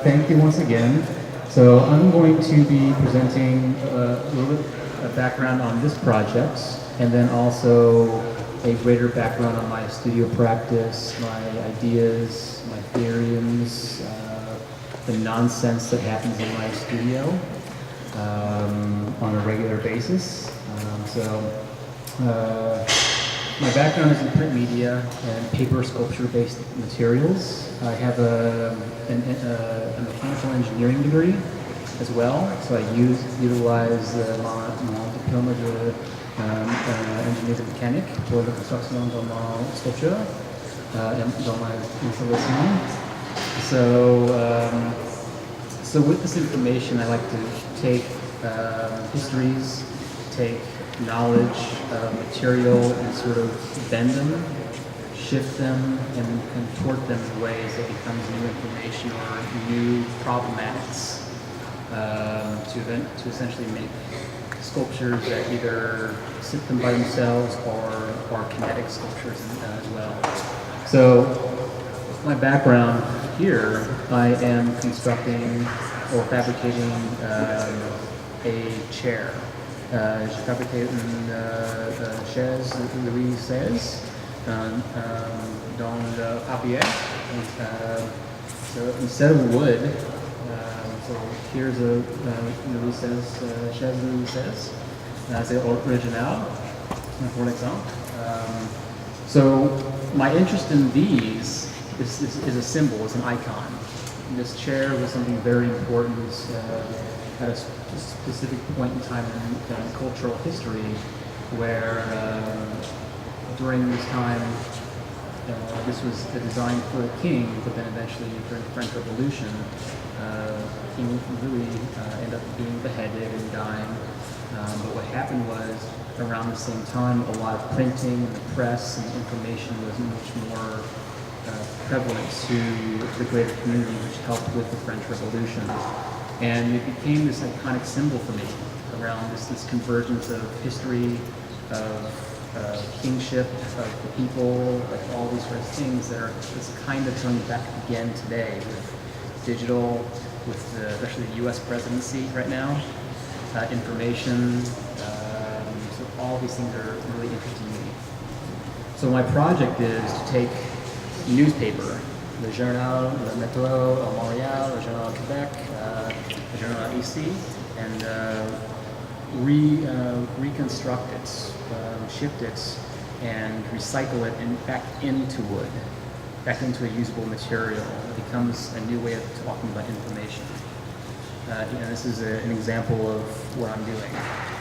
Thank you once again. So I'm going to be presenting a little bit of background on this project, and then also a greater background on my studio practice, my ideas, my theorems, the nonsense that happens in my studio on a regular basis. My background is in print media and paper sculpture-based materials. I have a mechanical engineering degree as well, so I utilize mon diplôme d'ingénieur mécanique pour la construction dans ma sculpture, dans ma installation. So with this information, I like to take histories, take knowledge, material, and sort of bend them, shift them, and contort them in ways that becomes new information or new problematics to essentially make sculptures that either sit them by themselves or kinetic sculptures as well. So my background here, I am constructing or fabricating a chair. J'ai fabriqué une chaise Louis XVI dans le papier. So instead of wood, so here's a Louis XVI, chaise Louis XVI. C'est original, for example. So my interest in these is a symbol, it's an icon. This chair was something very important at a specific point in time in cultural history, where during this time this was the design for a king, but then eventually during the French Revolution, King Louis ended up being beheaded and dying. But what happened was, around the same time, a lot of printing and the press and information was much more prevalent to the greater community, which helped with the French Revolution. And it became this iconic symbol for me around this convergence of history, of kingship, of the people, like all these sort of things that are just kind of coming back again today with digital, with especially the U.S. presidency right now, information. So all these things are really interesting to me. So my project is to take newspaper, le Journal, le Métro à Montréal, le Journal Québec, le Journal ici, and reconstruct it, shift it, and recycle it back into wood, back into a usable material. It becomes a new way of talking about information. And this is an example of what I'm doing,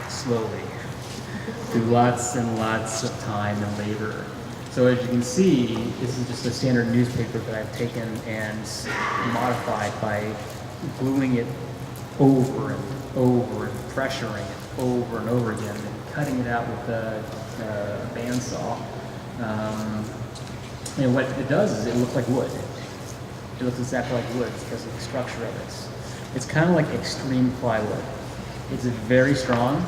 slowly, through lots and lots of time and labor. So as you can see, this is just a standard newspaper that I've taken and modified by gluing it over and over and pressuring it over and over again and cutting it out with a bandsaw. And what it does is it looks like wood. It looks exactly like wood because of the structure of it. It's kind of like extreme plywood. It's very strong,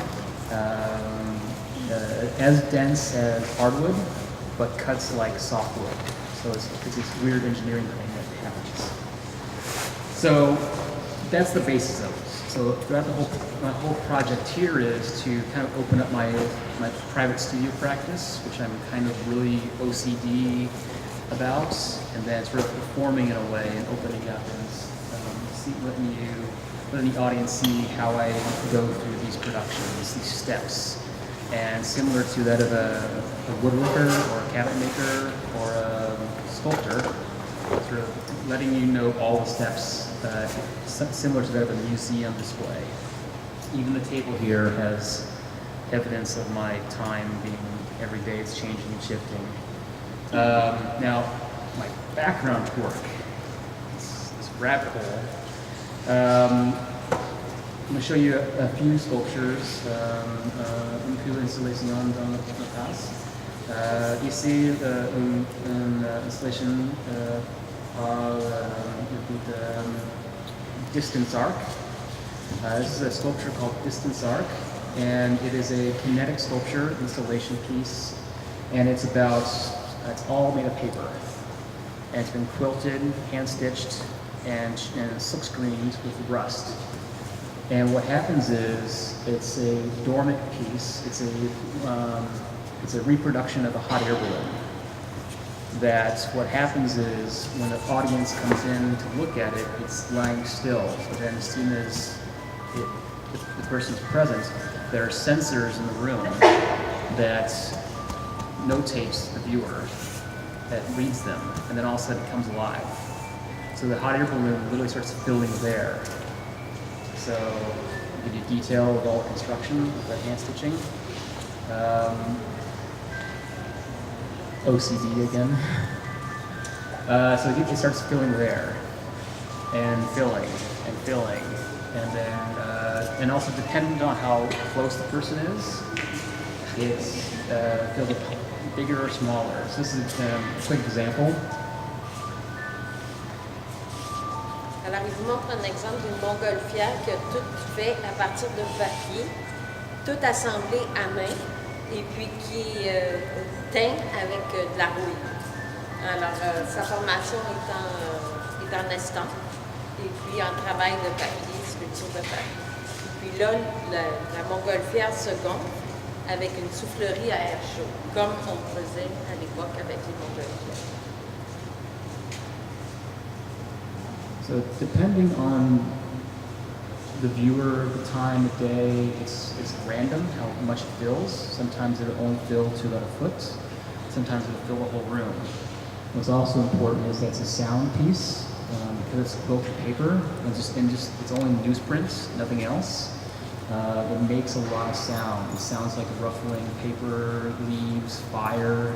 as dense as hardwood, but cuts like softwood. So it's this weird engineering thing that happens. So that's the basis of it. So throughout my whole project here is to kind of open up my private studio practice, which I'm kind of really OCD about, and then sort of performing in a way and opening up and letting the audience see how I go through these productions, these steps. And similar to that of a woodworker or a cabinet maker or a sculptor, sort of letting you know all the steps, similar to that of a museum display. Even the table here has evidence of my time being every day it's changing and shifting. Now, my background work, this rabbit hole. I'm going to show you a few sculptures, une pure installation dans la place. Ici, une installation par the Distance Arc. This is a sculpture called Distance Arc, and it is a kinetic sculpture installation piece and it's all made of paper, and it's been quilted, hand stitched, and silk screened with rust. And what happens is it's a dormant piece. It's a reproduction of a hot air balloon. That what happens is when the audience comes in to look at it, it's lying still. So then as soon as the person's present, there are sensors in the room that notates the viewer, that reads them, and then all of a sudden it comes alive. So the hot air balloon literally starts filling there. So we give you detail of all the construction, the hand stitching. OCD again. So it starts filling there, and filling, and then, and also depending on how close the person is, it's filled bigger or smaller. So this is a quick example. Alors, il vous montre un exemple d'une montgolfière que tout fait à partir de papier, tout assemblé à main, et puis qui teint avec de la rouille. Alors, sa formation est en estampe, et puis en travail de papier, sculpture de papier. Puis là, la montgolfière se gonfle avec une soufflerie à air chaud, comme on faisait à l'époque avec les montgolfières. So depending on the viewer, the time of day, it's random how much it fills. Sometimes it'll only fill to about a foot. Sometimes it'll fill the whole room. What's also important is that it's a sound piece because it's quilted paper and just it's only newsprint, nothing else. It makes a lot of sound. It sounds like ruffling paper, leaves, fire,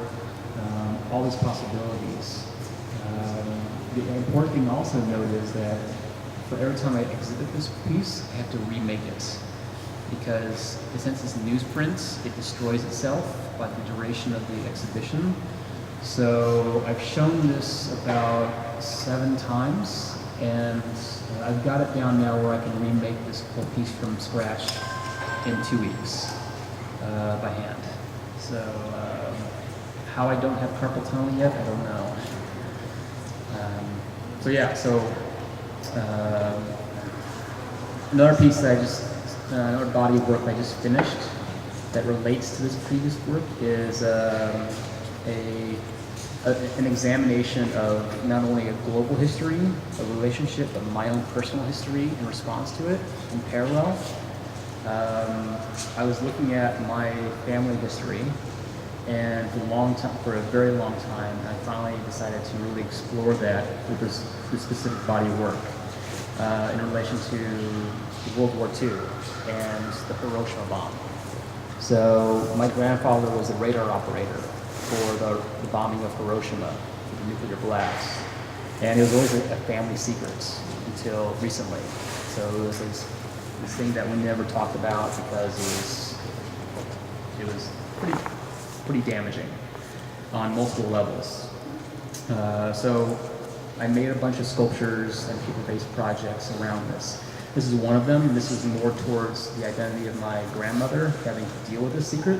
all these possibilities. The important thing also to note is that for every time I exhibit this piece, I have to remake it because since it's newsprint, it destroys itself by the duration of the exhibition. So I've shown this about 7 times, and I've got it down now where I can remake this whole piece from scratch in 2 weeks by hand. So how I don't have carpal tunnel yet, I don't know. Another piece that another body of work I just finished that relates to this previous work is an examination of not only a global history, a relationship, but my own personal history in response to it in parallel. I was looking at my family history, and for a very long time, I finally decided to really explore that with this specific body of work in relation to World War II and the Hiroshima bomb. So my grandfather was a radar operator for the bombing of Hiroshima, for the nuclear blast, and it was always a family secret until recently. So it was this thing that we never talked about because it was pretty damaging on multiple levels. So I made a bunch of sculptures and paper-based projects around this. This is one of them. This is more towards the identity of my grandmother having to deal with this secret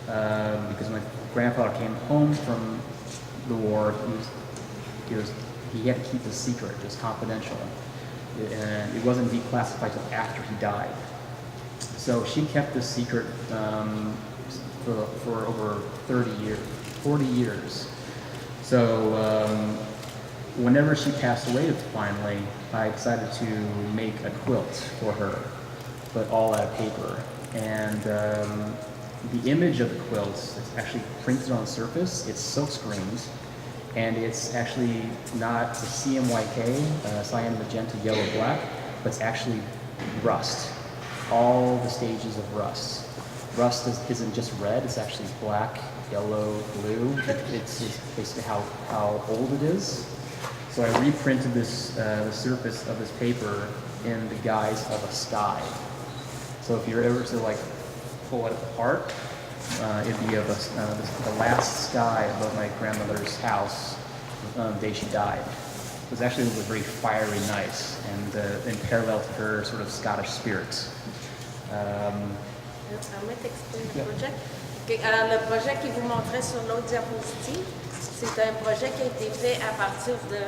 because my grandfather came home from the war. He had to keep this secret. It was confidential, and it wasn't declassified until after he died. So she kept this secret for over 40 years. So whenever she passed away finally, I decided to make a quilt for her, but all out of paper. And the image of the quilt is actually printed on the surface. It's silk screened, and it's actually not the CMYK, cyan, magenta, yellow, black, but it's actually rust. All the stages of rust. Rust isn't just red, it's actually black, yellow, blue. It's basically how old it is. So I reprinted this the surface of this paper in the guise of a sky. So if you're ever to pull it apart, it'd be of the last sky above my grandmother's house the day she died. It was actually very fiery night and in parallel to her sort of Scottish spirit. I might explain the project. Alors, le projet qui vous montrait sur l'autre diapositive, c'est un projet qui a été fait à partir de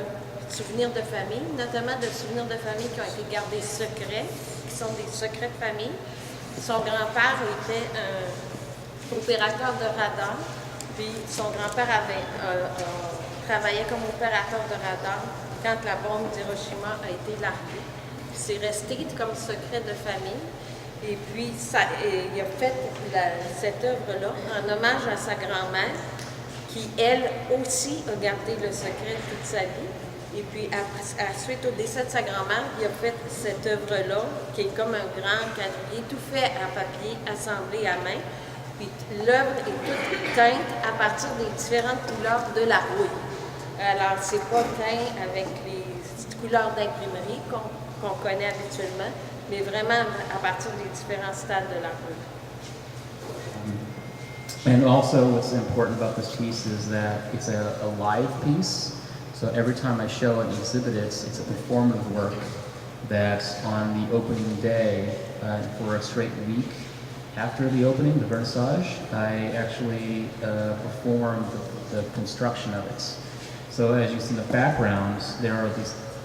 souvenirs de famille, notamment de souvenirs de famille qui ont été gardés secrets, qui sont des secrets de famille. Son grand-père était un opérateur de radar, puis son grand-père travaillait comme opérateur de radar quand la bombe d'Hiroshima a été larguée. C'est resté comme secret de famille. Et puis, il a fait cette œuvre-là en hommage à sa grand-mère, qui, elle aussi, a gardé le secret toute sa vie. Et puis, suite au décès de sa grand-mère, il a fait cette œuvre-là, qui est comme un grand quadrillé, tout fait à papier, assemblé à main. Puis, l'œuvre est toute teinte à partir des différentes couleurs de la rouille. Alors, c'est pas teint avec les couleurs d'imprimerie qu'on connaît habituellement, mais vraiment à partir des différents stades de la rouille. And also what's important about this piece is that it's a live piece. So every time I show and exhibit it, it's a performative work that on the opening day, for a straight week after the opening, the vernissage, I actually perform the construction of it. So as you see in the background, there are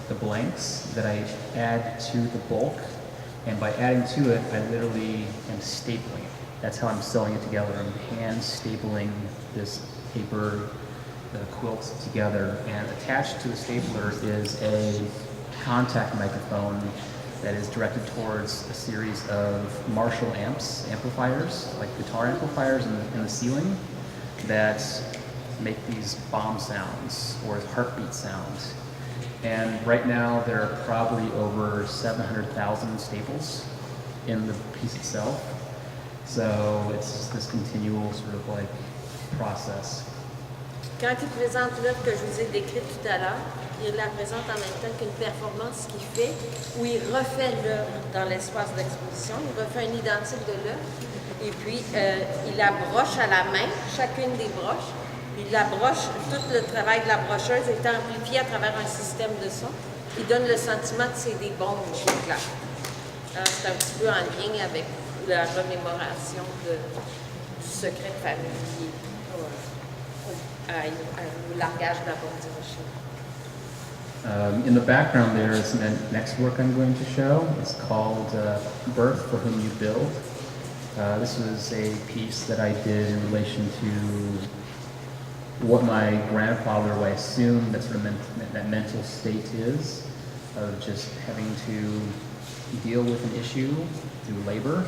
the blanks that I add to the bulk. And by adding to it, I literally am stapling. That's how I'm sewing it together. I'm hand stapling this paper quilt together. And attached to the stapler is a contact microphone that is directed towards a series of Marshall amplifiers, like guitar amplifiers in the ceiling, that make these bomb sounds or heartbeat sounds. And right now there are probably over 700,000 staples in the piece itself. So it's this continual sort of like process. Quand il présente l'œuvre que je vous ai décrite tout à l'heure, il la présente en même temps qu'une performance qu'il fait où il refait l'œuvre dans l'espace d'exposition. Il refait un identique de l'œuvre et puis il la broche à la main, chacune des broches. Il la broche, tout le travail de la brocheuse est amplifié à travers un système de son qui donne le sentiment que c'est des bombes qui éclatent. C'est un petit peu en lien avec la remémoration du secret de famille au largage de la bombe d'Hiroshima. In the background there is the next work I'm going to show. It's called Birth for Whom You Build. This was a piece that I did in relation to what my grandfather, I assume that sort of that mental state is, of just having to deal with an issue through labor.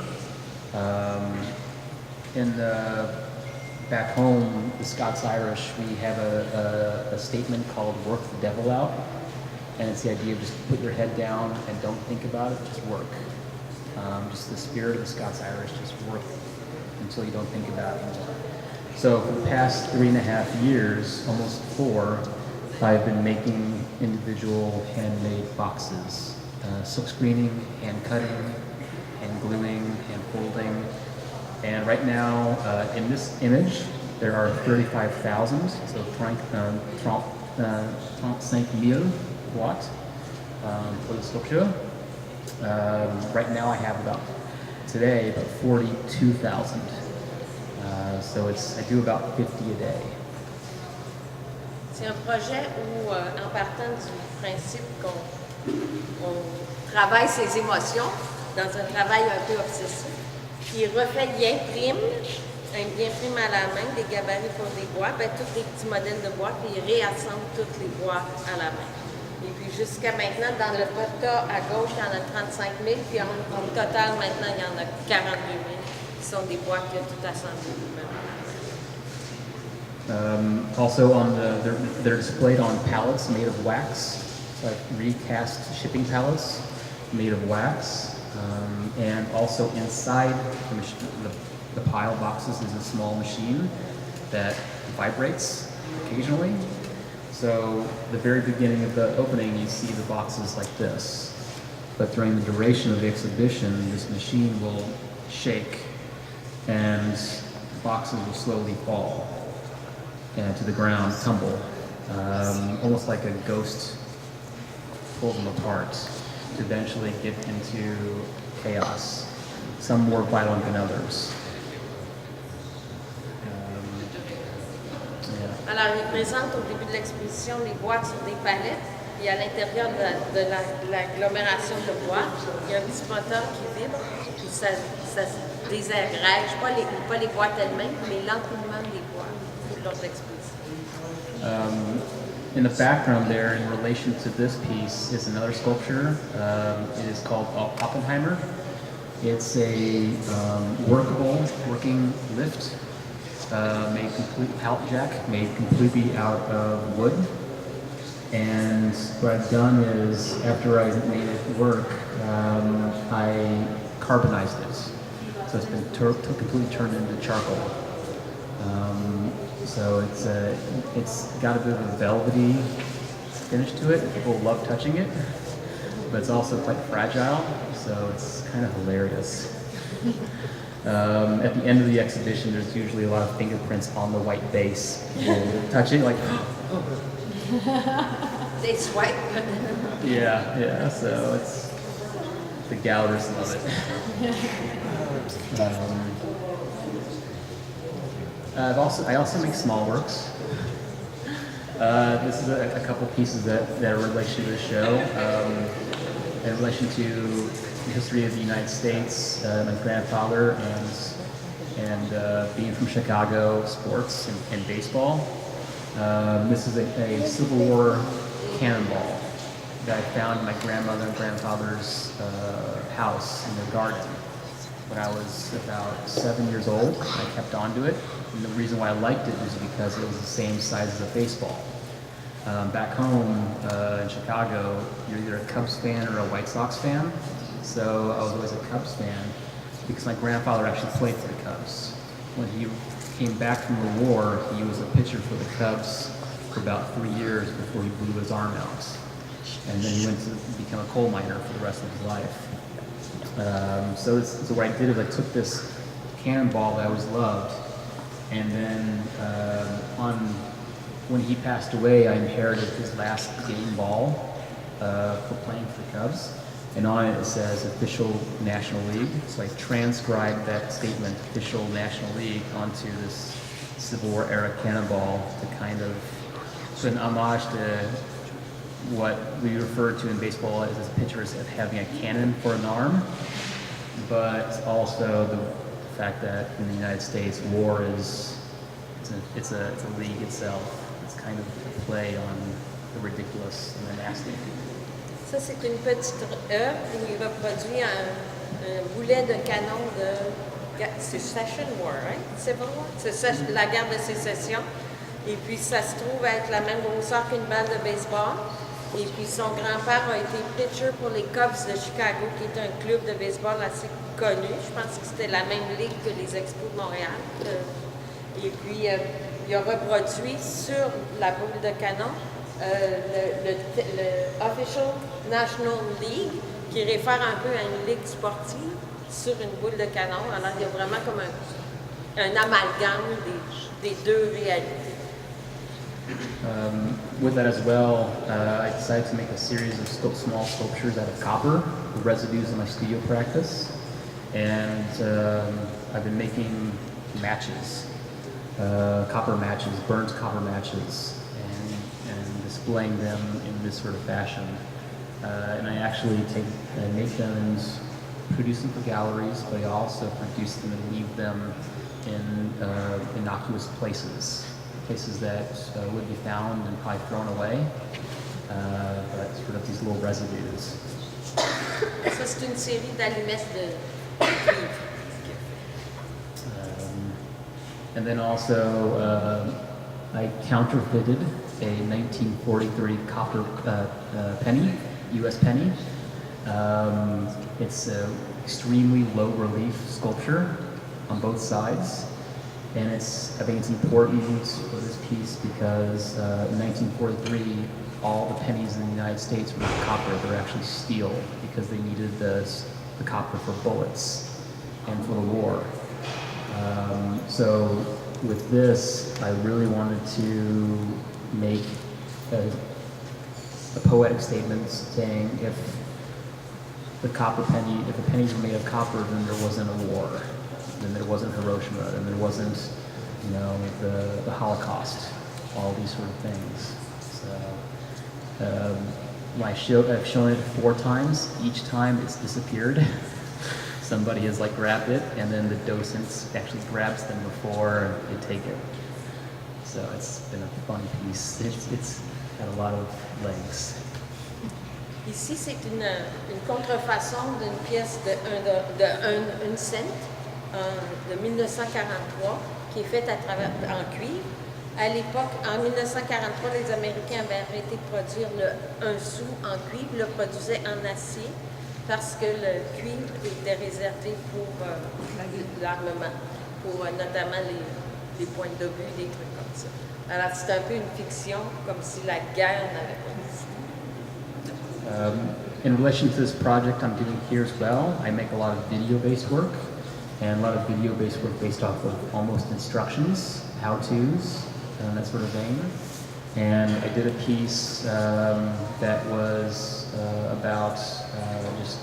Back home, the Scots-Irish, we have a statement called work the devil out. And it's the idea of just put your head down and don't think about it, just work. Just the spirit of the Scots-Irish, just work until you don't think about it anymore. So for the past 3.5 years, almost 4, I've been making individual handmade boxes, silk screening, hand cutting, hand gluing, hand folding. And right now, in this image, there are 35,000, so 35,000 watts for the sculpture. Right now I have about 42,000. So I do about 50 a day. C'est un projet où, en partant du principe qu'on travaille ses émotions dans un travail un peu obsessif, il refait, il imprime à la main des gabarits pour des bois, tous des petits modèles de bois, puis il réassemble toutes les bois à la main. Et puis jusqu'à maintenant, dans le tas à gauche, il y en a 35 000, puis au total, maintenant, il y en a 42 000 qui sont des bois qu'il a tout assemblé lui-même. Also, they're displayed on pallets made of wax, so like recast shipping pallets made of wax. And also inside the pile boxes is a small machine that vibrates occasionally. So the very beginning of the opening, you see the boxes like this. But during the duration of the exhibition, this machine will shake and the boxes will slowly fall to the ground, tumble, almost like a ghost pulls them apart to eventually get into chaos, some more violent than others. Alors, il présente au début de l'exposition les boîtes sur des palettes. Et à l'intérieur de l'agglomération de boîtes, il y a un petit moteur qui vibre. Puis ça se désagrège, pas les boîtes elles-mêmes, mais l'empilement des boîtes lors de l'exposition. In the background there, in relation to this piece, is another sculpture. It is called Oppenheimer. It's a working lift, made complete pallet jack, made completely out of wood. And what I've done is, after I made it work, I carbonized it. So it's been completely turned into charcoal. So it's got a bit of a velvety finish to it. People love touching it, but it's also quite fragile, so it's kind of hilarious. At the end of the exhibition, there's usually a lot of fingerprints on the white base. People touch it like, they swipe. yeah. So it's the gallerists love it. I also make small works. This is a couple pieces that are in relation to the show, in relation to the history of the United States, my grandfather, and being from Chicago, sports and baseball. This is a Civil War cannonball that I found in my grandmother and grandfather's house in their garden when I was about 7 years old. I kept onto it, and the reason why I liked it was because it was the same size as a baseball. Back home in Chicago, you're either a Cubs fan or a White Sox fan, so I was always a Cubs fan because my grandfather actually played for the Cubs. When he came back from the war, he was a pitcher for the Cubs for about 3 years before he blew his arm out. And then he went to become a coal miner for the rest of his life. So what I did is I took this cannonball that I always loved, and then when he passed away, I inherited his last game ball for playing for the Cubs. And on it says official National League. So I transcribed that statement, official National League, onto this Civil War era cannonball to kind of put an homage to what we refer to in baseball as pitchers as having a cannon for an arm, but also the fact that in the United States, war is it's a league itself. It's kind of a play on the ridiculous and the nasty. Ça, c'est une petite œuvre où il reproduit un boulet de canon de Secession War, right? Civil War? C'est la guerre de sécession. Et puis, ça se trouve être la même grosseur qu'une balle de baseball. Et puis, son grand-père a été pitcher pour les Cubs de Chicago, qui est un club de baseball assez connu. Je pense que c'était la même ligue que les Expos de Montréal. Et puis, il a reproduit sur la boule de canon le Official National League, qui réfère un peu à une ligue sportive sur une boule de canon. Alors, il y a vraiment comme un amalgame des deux réalités. With that as well, I decided to make a series of small sculptures out of copper, the residues of my studio practice. And I've been making matches, copper matches, burnt copper matches, and displaying them in this sort of fashion. And I actually make them and produce them for galleries, but I also produce them and leave them in innocuous places that would be found and probably thrown away, but sort of these little residues. Ça, c'est une série d'allumettes de cuivre. And then also, I counterfeited a 1943 copper penny, U.S. penny. It's an extremely low relief sculpture on both sides. And I think it's important for this piece because in 1943, all the pennies in the United States were copper. They were actually steel because they needed the copper for bullets and for the war. So with this, I really wanted to make a poetic statement saying if the pennies were made of copper, then there wasn't a war. Then there wasn't Hiroshima, and there wasn't, the Holocaust. all these sort of things. So I've shown it 4 times. Each time it's disappeared. Somebody has like grabbed it, and then the docent actually grabs them before they take it. So it's been a fun piece. It's had a lot of legs. Ici, c'est une contrefaçon d'une pièce de 1 cent de 1943 qui est faite en cuivre. À l'époque, en 1943, les Américains avaient arrêté de produire le 1 sou en cuivre, le produisaient en acier parce que le cuivre était réservé pour l'armement, pour notamment les pointes d'obus, des trucs comme ça. Alors, c'est un peu une fiction, comme si la guerre n'avait pas existé. In relation to this project I'm doing here as well, I make a lot of video-based work, and a lot of video-based work based off of almost instructions, how-tos, that sort of thing. And I did a piece that was about just,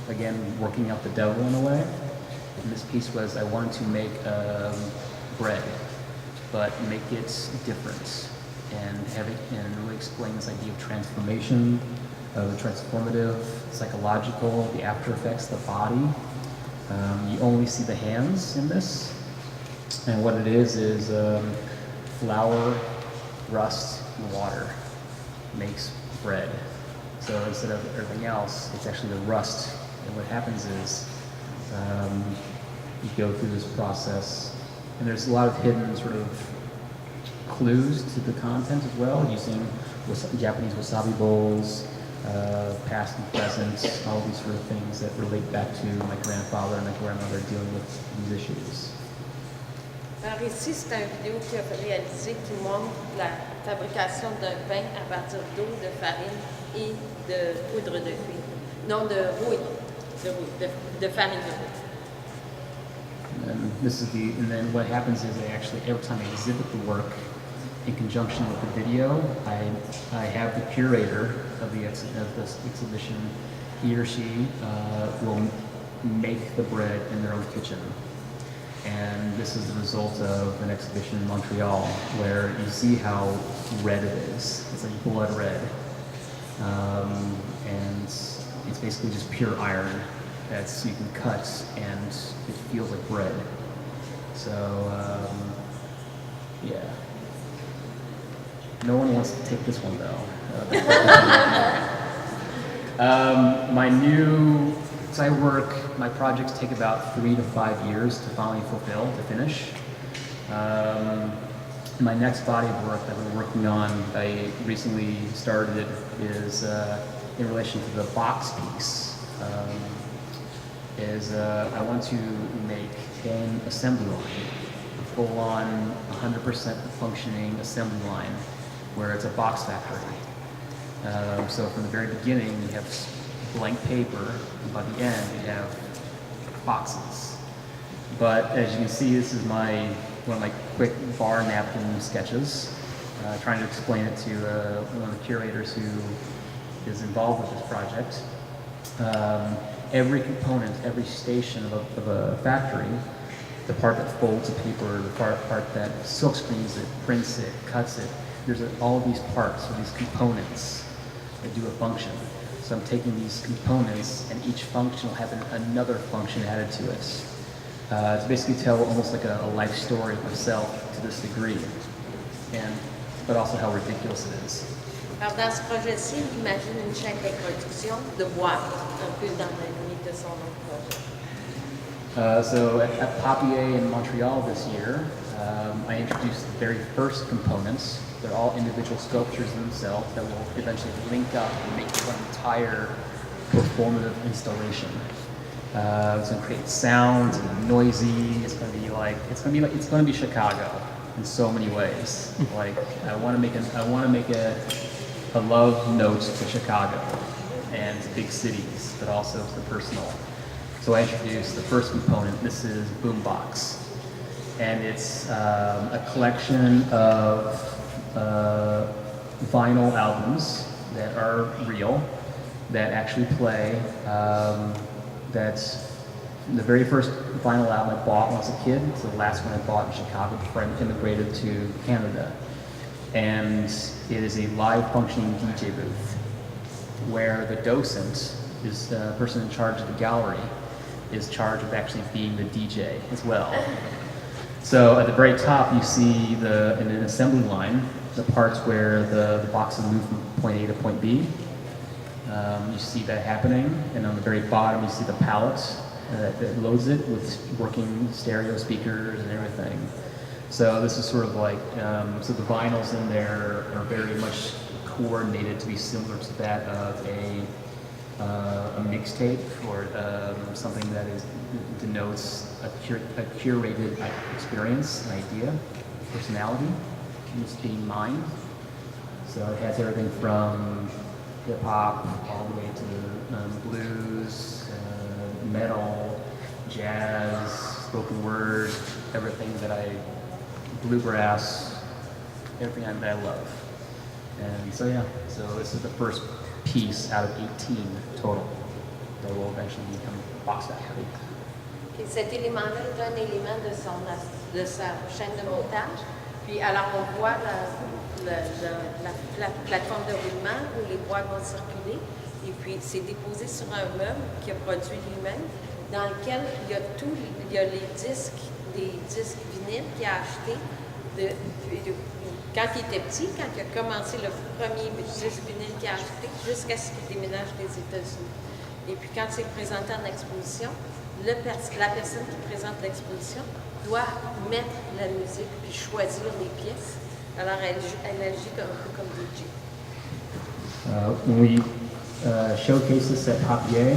again, working out the devil in a way. And this piece was, I wanted to make bread, but make it different. And really explain this idea of transformation, the transformative, psychological, the after effects, the body. You only see the hands in this, and what it is flour, rust, and water makes bread. So instead of everything else, it's actually the rust. And what happens is you go through this process, and there's a lot of hidden sort of clues to the content as well, using Japanese wasabi bowls, past and present, all these sort of things that relate back to my grandfather and my grandmother dealing with these issues. Alors ici, c'est une vidéo qui a réalisé qui montre la fabrication d'un pain à partir d'eau, de farine et de poudre de cuivre. Non, de rouille, de farine de rouille. And then what happens is every time I exhibit the work, in conjunction with the video, I have the curator of this exhibition. He or she will make the bread in their own kitchen. And this is the result of an exhibition in Montreal where you see how red it is. It's like blood red. And it's basically just pure iron you can cut, and it feels like bread. So, yeah. No one wants to take this one though. My projects take about 3 to 5 years to finally to finish. My next body of work that we're working on, I recently started, is in relation to the box piece. I want to make an assembly line, a full-on 100% functioning assembly line, where it's a box factory. So from the very beginning, you have blank paper, and by the end, you have boxes. But as you can see, this is one of my quick bar napkin sketches, trying to explain it to one of the curators who is involved with this project. Every component, every station of a factory, the part that folds the paper, the part that silk screens it, prints it, cuts it, there's all of these parts, or these components that do a function. So I'm taking these components, and each function will have another function added to it. To basically tell almost like a life story of myself to this degree, but also how ridiculous it is. Alors dans ce projet-ci, il imagine une chaîne de production de boîtes, un peu dans la limite de son autre projet. So at Papier in Montreal this year, I introduced the very first components. They're all individual sculptures themselves that will eventually link up and make one entire performative installation. It's going to create sound and noisy. It's going to be Chicago in so many ways. Like I want to make a love note to Chicago and to big cities, but also to the personal. So I introduced the first component. This is Boombox, and it's a collection of vinyl albums that are real, that actually play, that The very first vinyl album I bought when I was a kid. It's the last one I bought in Chicago before I immigrated to Canada. And it is a live functioning DJ booth where the docent is the person in charge of the gallery is charged with actually being the DJ as well. So at the very top you see in an assembly line the parts where the boxes move from point A to point B. You see that happening, and on the very bottom you see the palette that loads it with working stereo speakers and everything. So this is sort of like, so the vinyls in there are very much coordinated to be similar to that of a mixtape or something that denotes a curated experience, an idea, personality, just being mine. So it has everything from hip hop all the way to blues, metal, jazz, spoken word, everything bluegrass, everything that I love. And so yeah, so this is the first piece out of 18 total that will eventually become Box Factory. Et cet élément-là est un élément de sa chaîne de montage. Puis alors on voit la plateforme de roulement où les boîtes vont circuler. Et puis c'est déposé sur un meuble qu'il a produit lui-même, dans lequel il y a les disques, des disques vinyles qu'il a achetés quand il était petit, quand il a commencé le premier disque vinyle qu'il a acheté, jusqu'à ce qu'il déménage des États-Unis. Et puis quand c'est présenté en exposition, la personne qui présente l'exposition doit mettre la musique puis choisir les pièces. Alors elle agit un peu comme DJ. When we showcased this at Papier,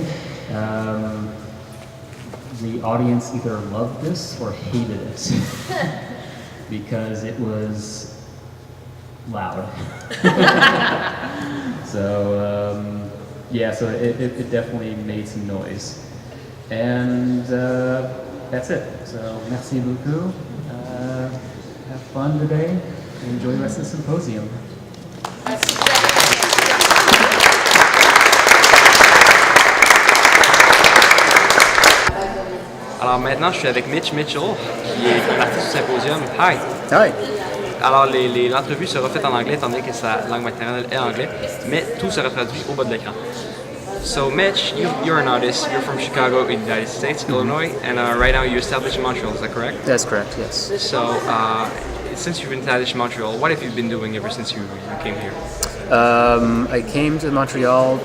the audience either loved this or hated it because it was loud. So yeah, so it definitely made some noise. And that's it. So merci beaucoup. Have fun today and enjoy the rest of the symposium. Alors maintenant, je suis avec Mitch Mitchell, qui est l'artiste du symposium. Hi! Hi. Alors l'entrevue sera faite en anglais, étant donné que sa langue maternelle est anglais, mais tout sera traduit au bas de l'écran. So Mitch, you're an artist, you're from Chicago in the United States, Illinois, and right now you're established in Montreal, is that correct? That's correct, yes. So since you've been established in Montreal, what have you been doing ever since you came here? I came to Montreal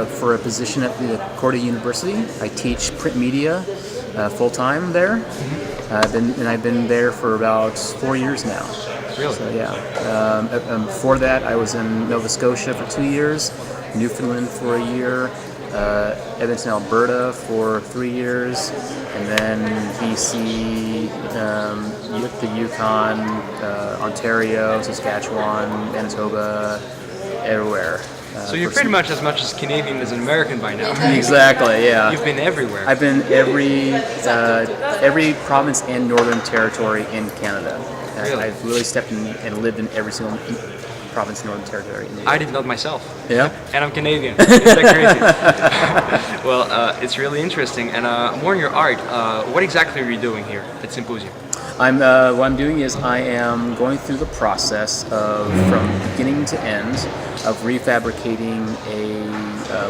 for a position at the Corday University. I teach print media full-time there. Mm-hmm. I've been there for about 4 years now. Really? So, yeah. Before that, I was in Nova Scotia for 2 years, Newfoundland for a year, Edmonton, Alberta for 3 years, and then BC, the Yukon, Ontario, Saskatchewan, Manitoba, everywhere. So you're pretty much as Canadian as an American by now. Exactly, yeah. You've been everywhere. I've been every province and northern territory in Canada. Really? I've really stepped in and lived in every single province, northern territory. I did not myself. Yeah? And I'm Canadian. Isn't that crazy? Well, it's really interesting. And more in your art, what exactly are you doing here at Symposium? What I'm doing is I am going through the process of, from beginning to end, of refabricating a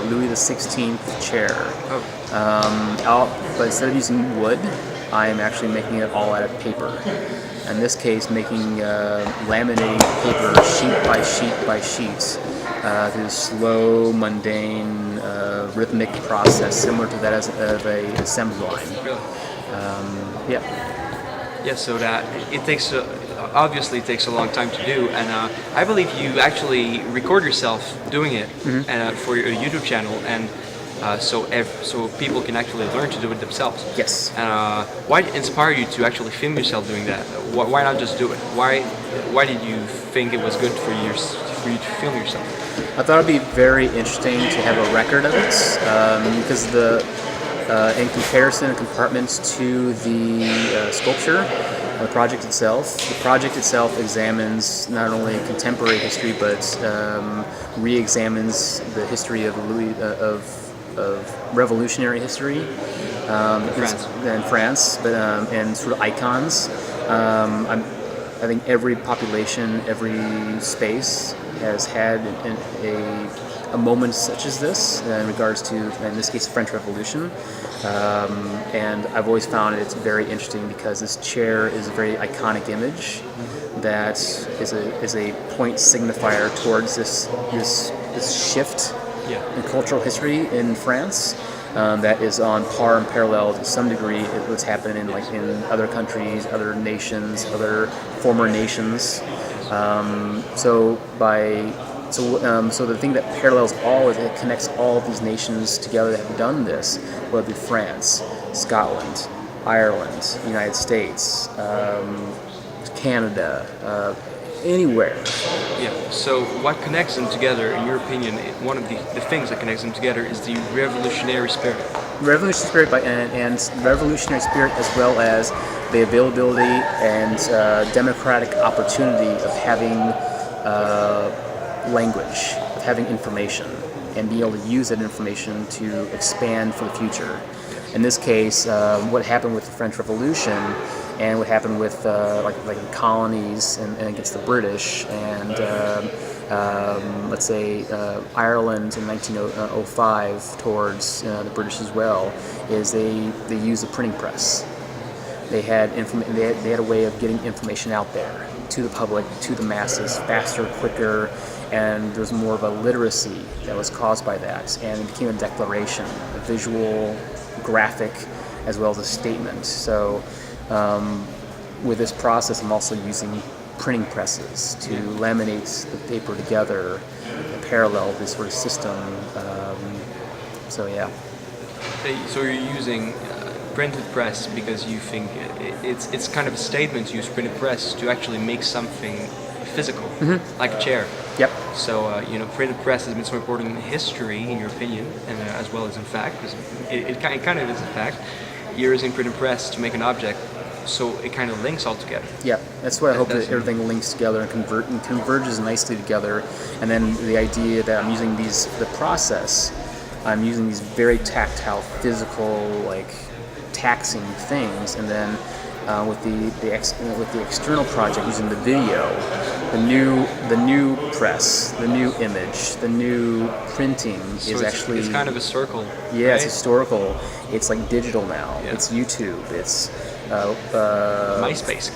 Louis XVI chair. But instead of using wood, I am actually making it all out of paper. In this case, laminating paper sheet by sheet by sheet through a slow, mundane, rhythmic process similar to that of a assembly line. Really? Yeah. Yeah, so that it takes obviously it takes a long time to do, and I believe you actually record yourself doing it for your YouTube channel, and so people can actually learn to do it themselves. Yes. Why inspire you to actually film yourself doing that? Why not just do it? Why did you think it was good for you to film yourself? I thought it'd be very interesting to have a record of it because in comparison compartments to the sculpture, the project itself examines not only contemporary history but re-examines the history of revolutionary history in France, but and sort of icons. I think every population, every space has had a moment such as this in regards to, in this case, the French Revolution. And I've always found it's very interesting because this chair is a very iconic image that is a point signifier towards this shift in cultural history in France. That is on par and parallel to some degree with what's happening in other countries, other nations, other former nations. So the thing that parallels all is it connects all of these nations together that have done this, whether it be France, Scotland, Ireland, United States, Canada, anywhere. Yeah. So what connects them together, in your opinion, one of the things that connects them together is the revolutionary spirit. Revolutionary spirit and revolutionary spirit, as well as the availability and democratic opportunity of having language, of having information, and being able to use that information to expand for the future. In this case, what happened with the French Revolution and what happened with like the colonies and against the British and let's say Ireland in 1905 towards the British as well, is they used the printing press. They had they had a way of getting information out there to the public, to the masses, faster, quicker, and there's more of a literacy that was caused by that, and it became a declaration, a visual, graphic, as well as a statement. So with this process, I'm also using printing presses to laminate the paper together and parallel this sort of system. So yeah. So you're using printed press because you think it's kind of a statement to use printed press to actually make something physical, like a chair. Yep. So printed press has been so important in history, in your opinion, and as well as in fact, because it kind of is a fact. You're using printed press to make an object, so it kind of links all together. Yeah, that's why I hope that everything links together and converges nicely together. And then the idea that I'm using I'm using these very tactile, physical, taxing things, and then with the external project using the video, the new press, the new image, the new printing so is actually. It's kind of a circle. Yeah, right? It's historical. It's like digital now. Yeah. It's YouTube. It's MySpace,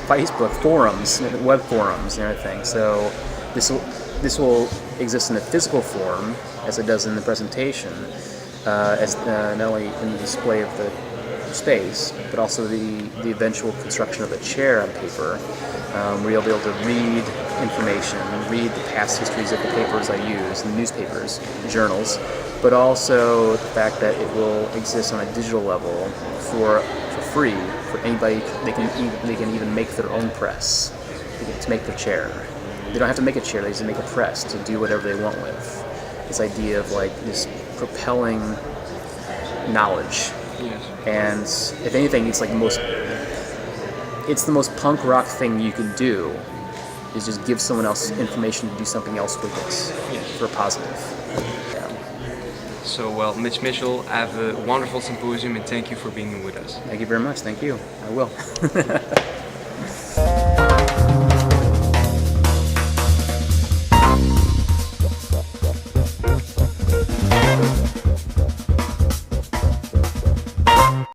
Facebook forums, web forums, and everything. So this will exist in a physical form as it does in the presentation, as not only in the display of the space, but also the eventual construction of a chair on paper, where you'll be able to read information, read the past histories of the papers I use, the newspapers, journals, but also the fact that it will exist on a digital level for free for anybody. They can even make their own press to make their chair. They don't have to make a chair; they just make a press to do whatever they want with. This idea of this propelling knowledge. Yes. And if anything, it's the most punk rock thing you can do, is just give someone else information to do something else with it for a positive. Yeah. So, well, Mitch Mitchell, have a wonderful symposium and thank you for being with us. Thank you very much. Thank you. I will.